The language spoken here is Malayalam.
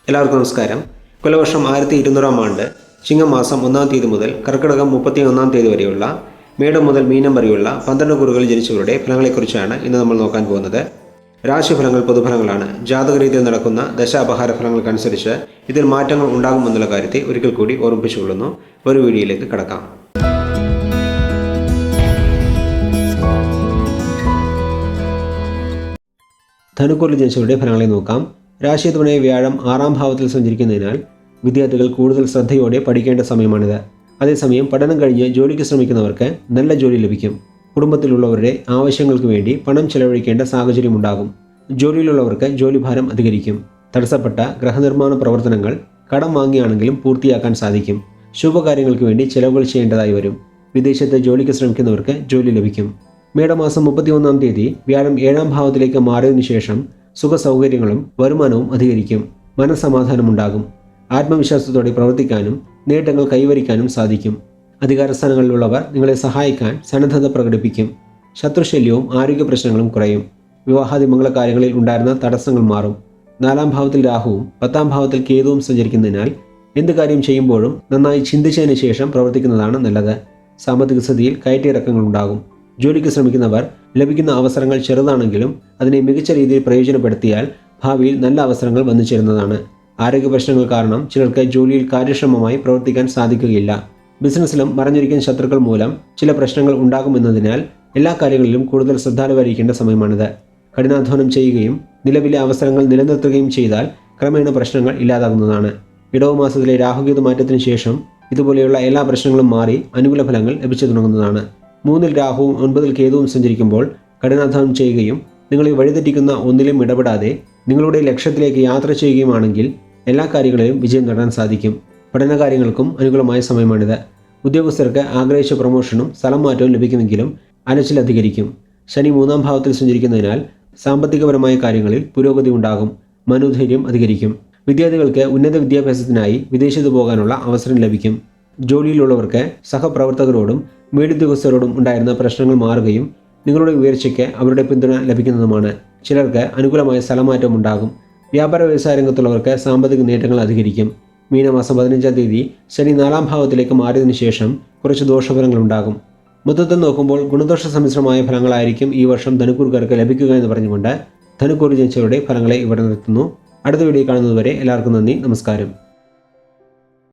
എല്ലാവർക്കും നമസ്കാരം. കൊല്ലവർഷം 1200 ആണ്ട് ചിങ്ങമാസം 1-ാം തീയതി മുതൽ കർക്കിടകം 31-ാം തീയതി വരെയുള്ള മേടം മുതൽ മീനം വരെയുള്ള 12 കുറുകളിൽ ജനിച്ചവരുടെ ഫലങ്ങളെക്കുറിച്ചാണ് ഇന്ന് നമ്മൾ നോക്കാൻ പോകുന്നത്. രാശിഫലങ്ങൾ പൊതുഫലങ്ങളാണ്. ജാതകരീതിയിൽ നടക്കുന്ന ദശാപഹാര ഫലങ്ങൾക്കനുസരിച്ച് ഇതിൽ മാറ്റങ്ങൾ ഉണ്ടാകുമെന്നുള്ള കാര്യത്തെ ഒരിക്കൽ കൂടി ഓർമ്മിപ്പിച്ചുകൊള്ളുന്നു. ഒരു വീഡിയോയിലേക്ക് കടക്കാം. ധനുക്കൂറിൽ ജനിച്ചവരുടെ ഫലങ്ങളെ നോക്കാം. രാശിയധിപനായ വ്യാഴം 6-ാം ഭാവത്തിൽ സഞ്ചരിക്കുന്നതിനാൽ വിദ്യാർത്ഥികൾ കൂടുതൽ ശ്രദ്ധയോടെ പഠിക്കേണ്ട സമയമാണിത്. അതേസമയം പഠനം കഴിഞ്ഞ് ജോലിക്ക് ശ്രമിക്കുന്നവർക്ക് നല്ല ജോലി ലഭിക്കും. കുടുംബത്തിലുള്ളവരുടെ ആവശ്യങ്ങൾക്ക് വേണ്ടി പണം ചെലവഴിക്കേണ്ട സാഹചര്യമുണ്ടാകും. ജോലിയിലുള്ളവർക്ക് ജോലിഭാരം അധികരിക്കും. തടസ്സപ്പെട്ട ഗൃഹനിർമ്മാണ പ്രവർത്തനങ്ങൾ കടം വാങ്ങിയാണെങ്കിലും പൂർത്തിയാക്കാൻ സാധിക്കും. ശുഭകാര്യങ്ങൾക്ക് വേണ്ടി ചെലവുകൾ ചെയ്യേണ്ടതായി വരും. വിദേശത്ത് ജോലിക്ക് ശ്രമിക്കുന്നവർക്ക് ജോലി ലഭിക്കും. മേടമാസം 31-ാം തീയതി വ്യാഴം 7-ാം ഭാവത്തിലേക്ക് മാറിയതിനു ശേഷം സുഖസൗകര്യങ്ങളും വരുമാനവും അധികരിക്കും. മനസ്സമാധാനമുണ്ടാകും. ആത്മവിശ്വാസത്തോടെ പ്രവർത്തിക്കാനും നേട്ടങ്ങൾ കൈവരിക്കാനും സാധിക്കും. അധികാരസ്ഥാനങ്ങളിലുള്ളവർ നിങ്ങളെ സഹായിക്കാൻ സന്നദ്ധത പ്രകടിപ്പിക്കും. ശത്രുശല്യവും ആരോഗ്യ പ്രശ്നങ്ങളും കുറയും. വിവാഹാദി മംഗളകാര്യങ്ങളിൽ ഉണ്ടായിരുന്ന തടസ്സങ്ങൾ മാറും. 4-ാം ഭാവത്തിൽ രാഹുവും 10-ാം ഭാവത്തിൽ കേതുവും സഞ്ചരിക്കുന്നതിനാൽ എന്ത് കാര്യം ചെയ്യുമ്പോഴും നന്നായി ചിന്തിച്ചതിന് ശേഷം പ്രവർത്തിക്കുന്നതാണ് നല്ലത്. സാമ്പത്തിക സ്ഥിതിയിൽ കയറ്റിയിറക്കങ്ങൾ ഉണ്ടാകും. ജോലിക്ക് ശ്രമിക്കുന്നവർ ലഭിക്കുന്ന അവസരങ്ങൾ ചെറുതാണെങ്കിലും അതിനെ മികച്ച രീതിയിൽ പ്രയോജനപ്പെടുത്തിയാൽ ഭാവിയിൽ നല്ല അവസരങ്ങൾ വന്നു ചേരുന്നതാണ്. ആരോഗ്യ പ്രശ്നങ്ങൾ കാരണം ചിലർക്ക് ജോലിയിൽ കാര്യക്ഷമമായി പ്രവർത്തിക്കാൻ സാധിക്കുകയില്ല. ബിസിനസ്സിലും മറഞ്ഞിരിക്കുന്ന ശത്രുക്കൾ മൂലം ചില പ്രശ്നങ്ങൾ ഉണ്ടാകുമെന്നതിനാൽ എല്ലാ കാര്യങ്ങളിലും കൂടുതൽ ശ്രദ്ധാലുവായിരിക്കേണ്ട സമയമാണിത്. കഠിനാധ്വാനം ചെയ്യുകയും നിലവിലെ അവസരങ്ങൾ നിലനിർത്തുകയും ചെയ്താൽ ക്രമേണ പ്രശ്നങ്ങൾ ഇല്ലാതാകുന്നതാണ്. ഇടവ മാസത്തിലെ രാഹുകേതു മാറ്റത്തിന് ശേഷം ഇതുപോലെയുള്ള എല്ലാ പ്രശ്നങ്ങളും മാറി അനുകൂല ഫലങ്ങൾ ലഭിച്ചു തുടങ്ങുന്നതാണ്. 3-ൽ രാഹുവും 9-ൽ കേതുവും സഞ്ചരിക്കുമ്പോൾ കഠിനാധ്വാനം ചെയ്യുകയും നിങ്ങളെ വഴിതെറ്റിക്കുന്ന ഒന്നിലും ഇടപെടാതെ നിങ്ങളുടെ ലക്ഷ്യത്തിലേക്ക് യാത്ര ചെയ്യുകയുമാണെങ്കിൽ എല്ലാ കാര്യങ്ങളിലും വിജയം നേടാൻ സാധിക്കും. പഠനകാര്യങ്ങൾക്കും അനുകൂലമായ സമയമാണിത്. ഉദ്യോഗസ്ഥർക്ക് ആഗ്രഹിച്ച പ്രൊമോഷനും സ്ഥലം മാറ്റവും ലഭിക്കുമെങ്കിലും അലച്ചിൽ അധികരിക്കും. ശനി 3-ാം ഭാവത്തിൽ സഞ്ചരിക്കുന്നതിനാൽ സാമ്പത്തികപരമായ കാര്യങ്ങളിൽ പുരോഗതി ഉണ്ടാകും. മനോധൈര്യം അധികരിക്കും. വിദ്യാർത്ഥികൾക്ക് ഉന്നത വിദ്യാഭ്യാസത്തിനായി വിദേശത്ത് പോകാനുള്ള അവസരം ലഭിക്കും. ജോലിയിലുള്ളവർക്ക് സഹപ്രവർത്തകരോടും മേലുദ്യോഗസ്ഥരോടും ഉണ്ടായിരുന്ന പ്രശ്നങ്ങൾ മാറുകയും നിങ്ങളുടെ ഉയർച്ചയ്ക്ക് അവരുടെ പിന്തുണ ലഭിക്കുന്നതുമാണ്. ചിലർക്ക് അനുകൂലമായ സ്ഥലമാറ്റം ഉണ്ടാകും. വ്യാപാര വ്യവസായ രംഗത്തുള്ളവർക്ക് സാമ്പത്തിക നേട്ടങ്ങൾ അധികരിക്കും. മീനമാസം 15-ാം തീയതി ശനി 4-ാം ഭാവത്തിലേക്ക് മാറിയതിനു ശേഷം കുറച്ച് ദോഷഫലങ്ങൾ ഉണ്ടാകും. മൊത്തത്തിൽ നോക്കുമ്പോൾ ഗുണദോഷ സമ്മിശ്രമായ ഫലങ്ങളായിരിക്കും ഈ വർഷം ധനുക്കൂറുകാർക്ക് ലഭിക്കുക എന്ന് പറഞ്ഞുകൊണ്ട് ധനുക്കൂറിൽ ജനിച്ചവരുടെ ഫലങ്ങളെ ഇവിടെ നിർത്തുന്നു. അടുത്ത വീഡിയോ കാണുന്നതുവരെ എല്ലാവർക്കും നന്ദി, നമസ്കാരം.